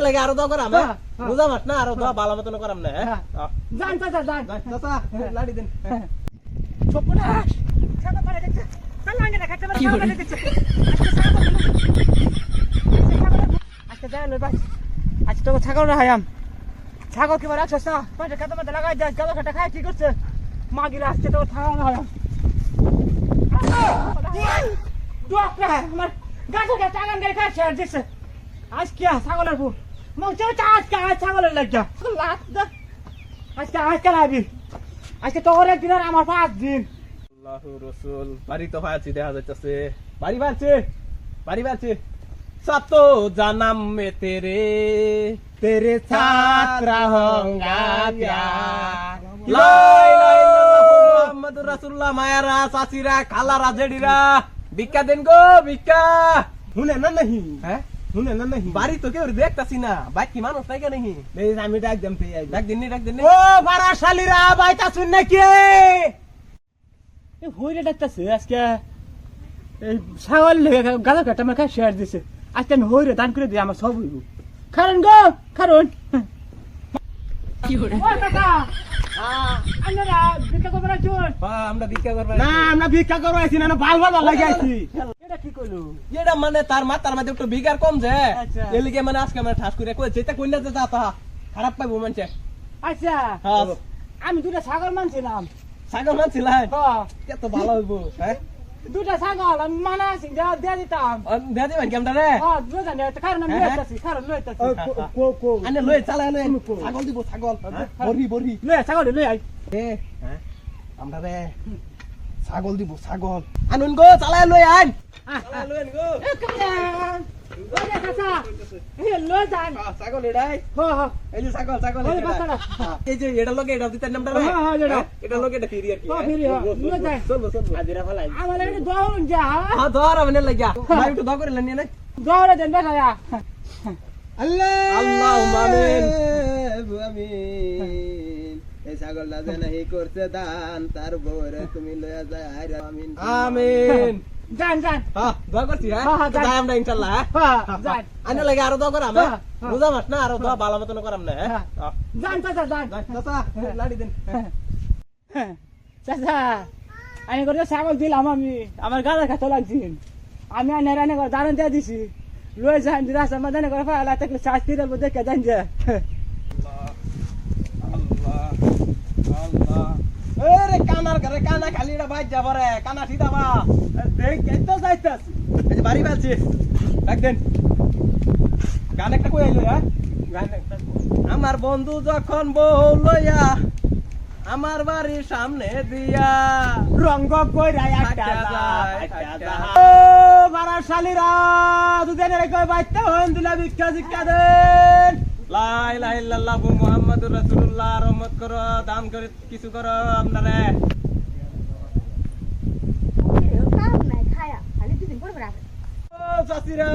লাগে আরো দাও করাম বুঝা মাস না আরো দাও ভালো মতন করাম না জান চাচা জান চাচা লাড়ি দেন সপনাশ ছাগল পারে দেখছে চল না না খাতে কি পারে দেখছে আজকে যাই লই ভাই আজ তো ছাগল রাহাম ছাগল কি রাখছ না পাঁচটা খাতে মধ্যে লাগাই যায় ছাগল খাটা খায় কি করছে মা গিলা আসছে তো ছাগল রাহাম ডক্টর আমার গাছটা টাগান গাড়ি খায় শেয়ার দিছে আজ কি ছাগলের বউ মো চাচা আজকে ছাগলের লাগা লাত দে আজকে লাগি আজকে তো অনেক দিন আর আমার 5 দিন আল্লাহু রাসূল বাড়ি তো পাচ্ছি দেখা যাচ্ছে বাড়ি পাচ্ছি সাতো জানাম মে তেরে সাথ रहूंगा प्यार লা ইলাহা ইল্লাল্লাহ মুহাম্মাদুর রাসূলুল্লাহ মায়ারা চাচিরা খালারা জেডিরা ভিক্ষা দেন গো ভিক্ষা শুনে না নাহি হ্যাঁ শুনে না নাহি বাড়ি তো কেউ দেখতাছি না বাকি মানুষ নাই কেন এই আমি ডাক দেম পেয়ে ডাক দিন ও বাড়া শালিরা বাইতা শুন নাকি এই হইরে ডাকতাছে আজকে এই ছাগল গাদা কাটা আমার খায় শেয়ার দিছে আজকে আমি হইরে দান করে দিই আমার সব হইব কারণ গো কারণ কি হরে ও কাকা আমরা ভিক্ষা করব না চল আমরা ভিক্ষা করব না আমরা ভিক্ষা করব আইছি না ভাল ভাল লাগি আইছি এটা কি কইলো এটা মানে তার মাথার মধ্যে একটু বিগার কম যে আচ্ছা। এলিগে মানে আজকে আমরা ঠাস করে কইছে এটা কইনা যে যাতা খারাপ পাইবো মানুষে আচ্ছা হ্যাঁ আমি দুটা ছাগল মানছিলাম ছাগল মানছিলেন হ্যাঁ কত ভালো হইবো হ্যাঁ দুটা ছাগল আমি মানা আছি দিয়ে দিতাম দেয়া দিবেন কেমন রে হ্যাঁ দুটা নে কারণ আমি লইতাছি কো আনে লই চালা লই ছাগল দিব ছাগল বরি লই ছাগল লই আই এ হ্যাঁ আমরা রে ছাগল দিব ছাগল আনুন গো চালায় লই আন চালায় লই আন গো এ কাকা ওই কাকা এ লই যান ছাগল এডাই হ্যাঁ এই যে ছাগল ওই বাচ্চাটা এই যে এটা লগে এটা দিতে নামটা রে হ্যাঁ এটা এটা লগে এটা ফিরি আর কি হ্যাঁ ফিরি লই যান চলো আদিরা ফলাই আমার এটা দৌড় যা হ্যাঁ ধর আমনে লাগিয়া ভাই একটু দা করে লেনি না দৌড়ে দেন বেটা আল্লাহুম্মা আমিন আমিন এই ছাগলটা যেন হে করছে দান তার বউরে তুমি লয়া যায় আমিন আমিন যান হ্যাঁ দোয়া করছি হ্যাঁ হ্যাঁ, যান। যাই আমরা ইনশাআল্লাহ হ্যাঁ যান আনে লাগে আরো দোয়া করাম হ্যাঁ, হ্যাঁ। বুঝা মাস না আরো দোয়া ভালো মতন করাম না হ্যাঁ। যান চাচা যান চাচা লাড়ি দেন চাচা আমি করে ছাগল দিলাম আমি আমার গাড়া খাতে লাগছি আমি আর নেরানে করে দাঁড়ান দিয়ে দিছি লই যান রাস্তা মাদানে করে ফেলা থাকলে শাস্তি দেবো দেখে যান যে এরে কানার ঘরে কানা খালি এটা বাইর যাব রে কানা সিধা বা দেখ এত যাইতাস এই যে বাড়ি বালছি ডাক দেন গান একটা কই আইলো হ্যাঁ গান একটা আমার বন্ধু যখন বউ লইয়া আমার বাড়ির সামনে দিয়া রঙ্গ কইরা একটা ও মারা শালিরা দুদিন রে কই বাইতে হন দিলা ভিক্ষা শিক্ষা দেন লা ইলাহা ইল্লাল্লাহ মুহাম্মাদুর রাসূলুল্লাহ রহমত করো দান করে কিছু করো আপনারা ও চাচিরা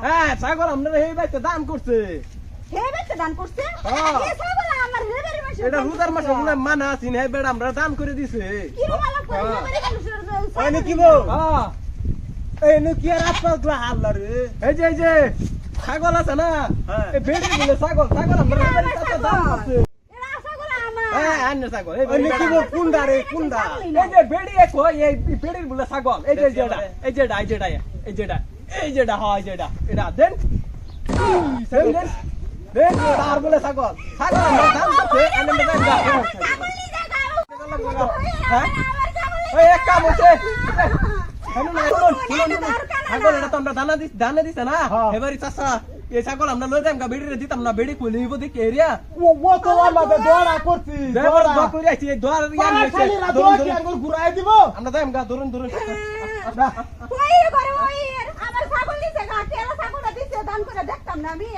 হ্যাঁ ছাগল আপনারা এই বাইতে দান করছে এটা রোজার মাসে মনে মানা আছিন হে বেড়া আমরা দান করে দিছে ওই কি বউ হ্যাঁ এই নে কি আর আপনা হাল্লা রে এই যে ছাগল আছে না এই বেড়ি বলে ছাগল আমরা দান করছে হ্যাঁ আন্নে ছাগল এই ওই কি বউ কুন্ডা রে কুন্ডা এই যে বেড়ি এক হয় এই বেড়ির বলে ছাগল এই যেটা হয় যেটা এটা দেন দেন তার বলে ছাগল আমরা দান করছে আনন্দ দান হ্যাঁ ওই এক কাম হচ্ছে ছাগল এটা তো আমরা দানা দিছে না এবারে চাচা এই ছাগল আমরা লই যাম বেড়ি দিতাম না বেড়ি কইলে হইব দেখি এরিয়া ও তো আমাদের দোড়া করছি দোয়া করে আইছি দোয়ার ইয়ান হইছে ঘুরাই দিব আমরা যাইম গা ধরুন আমার ছাগল দিছে গা কেলা ছাগল দিছে দান করে দেখতাম না আমি